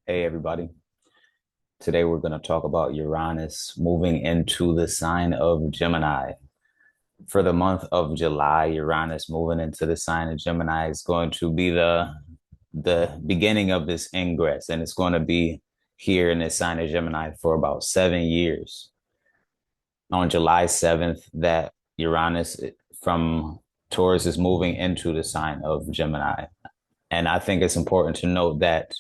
Hey, everybody. Today we're going to talk about Uranus moving into the sign of Gemini. For the month of July, Uranus moving into the sign of Gemini is going to be the beginning of this ingress, and it's going to be here in this sign of Gemini for about 7 years. On July 7th, that Uranus from Taurus is moving into the sign of Gemini. And I think it's important to note that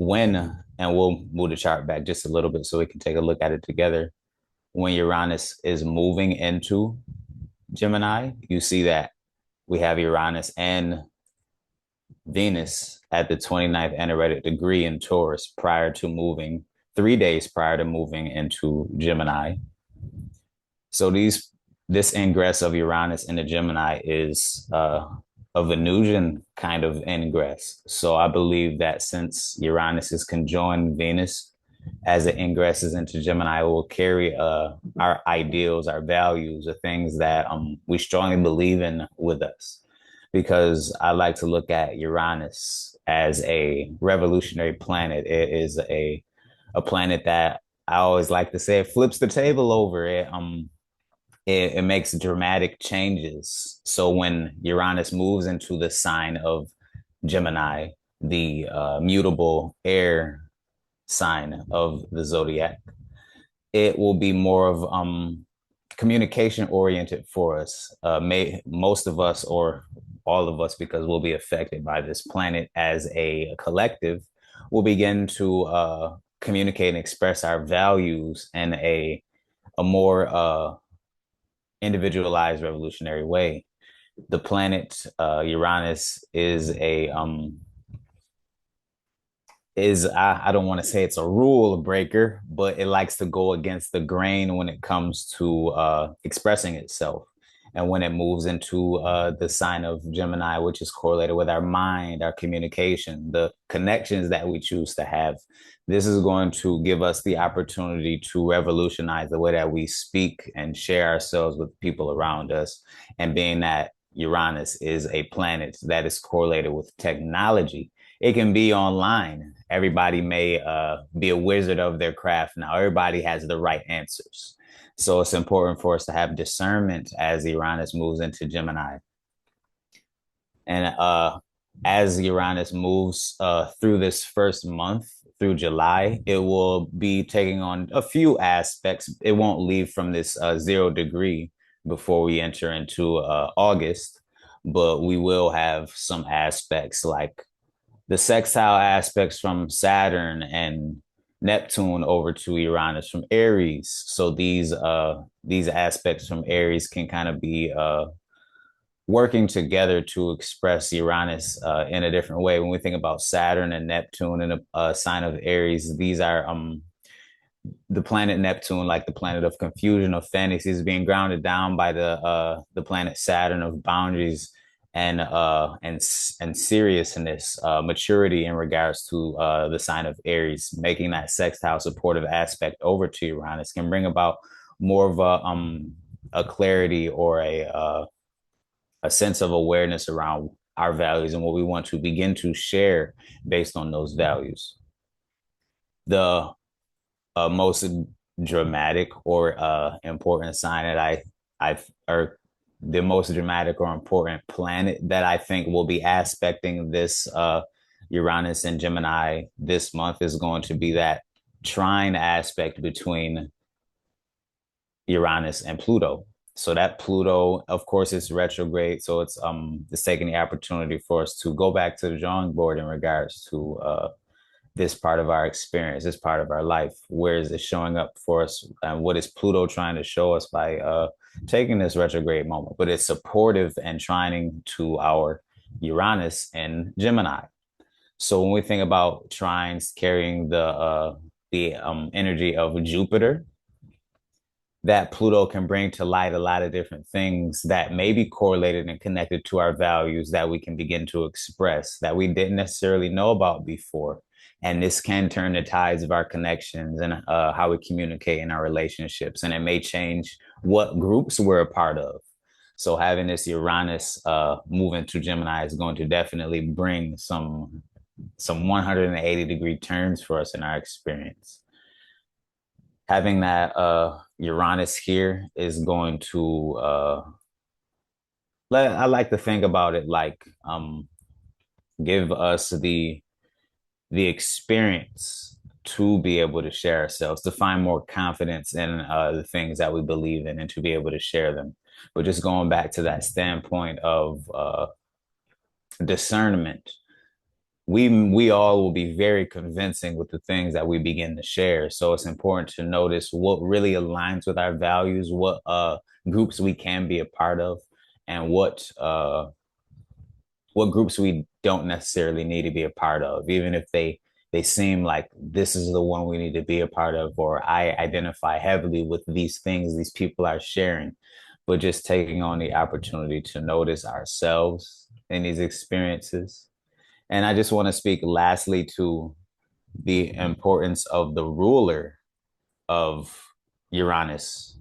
and we'll move the chart back just a little bit so we can take a look at it together. When Uranus is moving into Gemini, you see that we have Uranus and Venus at the 29th energetic degree in Taurus prior to moving, 3 days prior to moving into Gemini. So this ingress of Uranus into Gemini is a Venusian kind of ingress. So I believe that since Uranus is conjoined Venus as it ingresses into Gemini, it will carry our ideals, our values, the things that we strongly believe in with us. Because I like to look at Uranus as a revolutionary planet. It is a planet that I always like to say it flips the table over. It makes dramatic changes. So when Uranus moves into the sign of Gemini, the mutable air sign of the zodiac, it will be more of communication oriented for us. Most of us, or all of us, because we'll be affected by this planet as a collective, will begin to communicate and express our values in a more individualized revolutionary way. The planet Uranus is I don't want to say it's a rule breaker, but it likes to go against the grain when it comes to expressing itself. And when it moves into the sign of Gemini, which is correlated with our mind, our communication, the connections that we choose to have, this is going to give us the opportunity to revolutionize the way that we speak and share ourselves with people around us. And being that Uranus is a planet that is correlated with technology, it can be online. Everybody may be a wizard of their craft now. Everybody has the right answers. So it's important for us to have discernment as Uranus moves into Gemini. And as Uranus moves through this first month, through July, it will be taking on a few aspects. It won't leave from this 0 degree before we enter into August, but we will have some aspects like the sextile aspects from Saturn and Neptune over to Uranus from Aries. So these aspects from Aries can kind of be working together to express Uranus in a different way. When we think about Saturn and Neptune and a sign of Aries, these are the planet Neptune, like the planet of confusion, of fantasy, is being grounded down by the planet Saturn of boundaries and seriousness, maturity in regards to the sign of Aries. Making that sextile supportive aspect over to Uranus can bring about more of a clarity or a sense of awareness around our values and what we want to begin to share based on those values. The most dramatic or important sign that or the most dramatic or important planet that I think will be aspecting this Uranus and Gemini this month is going to be that trine aspect between Uranus and Pluto. So that Pluto, of course, is retrograde. So it's taking the opportunity for us to go back to the drawing board in regards to this part of our experience, this part of our life. Where is it showing up for us? And what is Pluto trying to show us by taking this retrograde moment? But it's supportive and trining to our Uranus and Gemini. So when we think about trines carrying the energy of Jupiter, that Pluto can bring to light a lot of different things that may be correlated and connected to our values that we can begin to express that we didn't necessarily know about before. And this can turn the tides of our connections and how we communicate in our relationships. And it may change what groups we're a part of. So having this Uranus move into Gemini is going to definitely bring some some 180-degree turns for us in our experience. Having that Uranus here is going to I like to think about it like give us the experience to be able to share ourselves, to find more confidence in the things that we believe in and to be able to share them. But just going back to that standpoint of discernment, we all will be very convincing with the things that we begin to share. So it's important to notice what really aligns with our values, what groups we can be a part of, and what groups we don't necessarily need to be a part of, even if they seem like this is the one we need to be a part of, or I identify heavily with these things these people are sharing. But just taking on the opportunity to notice ourselves in these experiences. And I just want to speak lastly to the importance of the ruler of Uranus.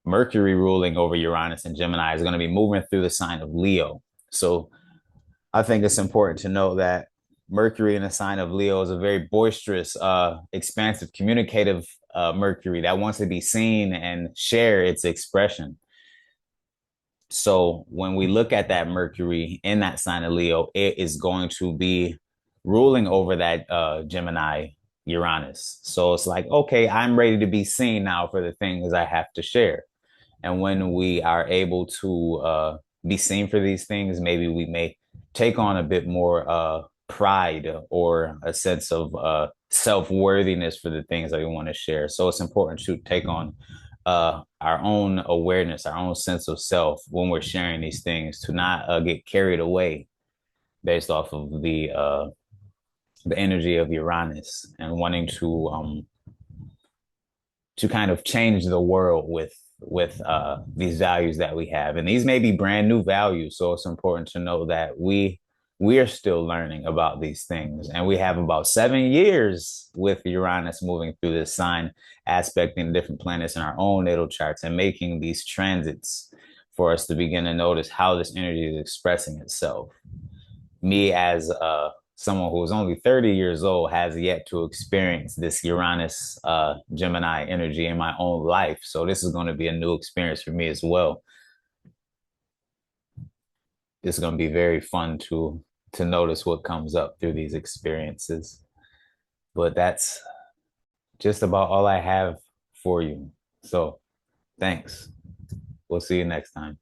Mercury ruling over Uranus and Gemini is going to be moving through the sign of Leo. So I think it's important to know that Mercury in the sign of Leo is a very boisterous, expansive, communicative Mercury that wants to be seen and share its expression. So when we look at that Mercury in that sign of Leo, it is going to be ruling over that Gemini Uranus. So it's like, okay, I'm ready to be seen now for the things I have to share. And when we are able to be seen for these things, maybe we may take on a bit more pride or a sense of self-worthiness for the things that we want to share. So it's important to take on our own awareness, our own sense of self when we're sharing these things, to not get carried away based off of the energy of Uranus and wanting to kind of change the world with these values that we have. And these may be brand new values, so it's important to know that we are still learning about these things, and we have about 7 years with Uranus moving through this sign, aspecting different planets in our own natal charts and making these transits for us to begin to notice how this energy is expressing itself. Me as someone who is only 30 years old has yet to experience this Uranus Gemini energy in my own life. So this is going to be a new experience for me as well. It's going to be very fun to notice what comes up through these experiences. But that's just about all I have for you. So thanks. We'll see you next time.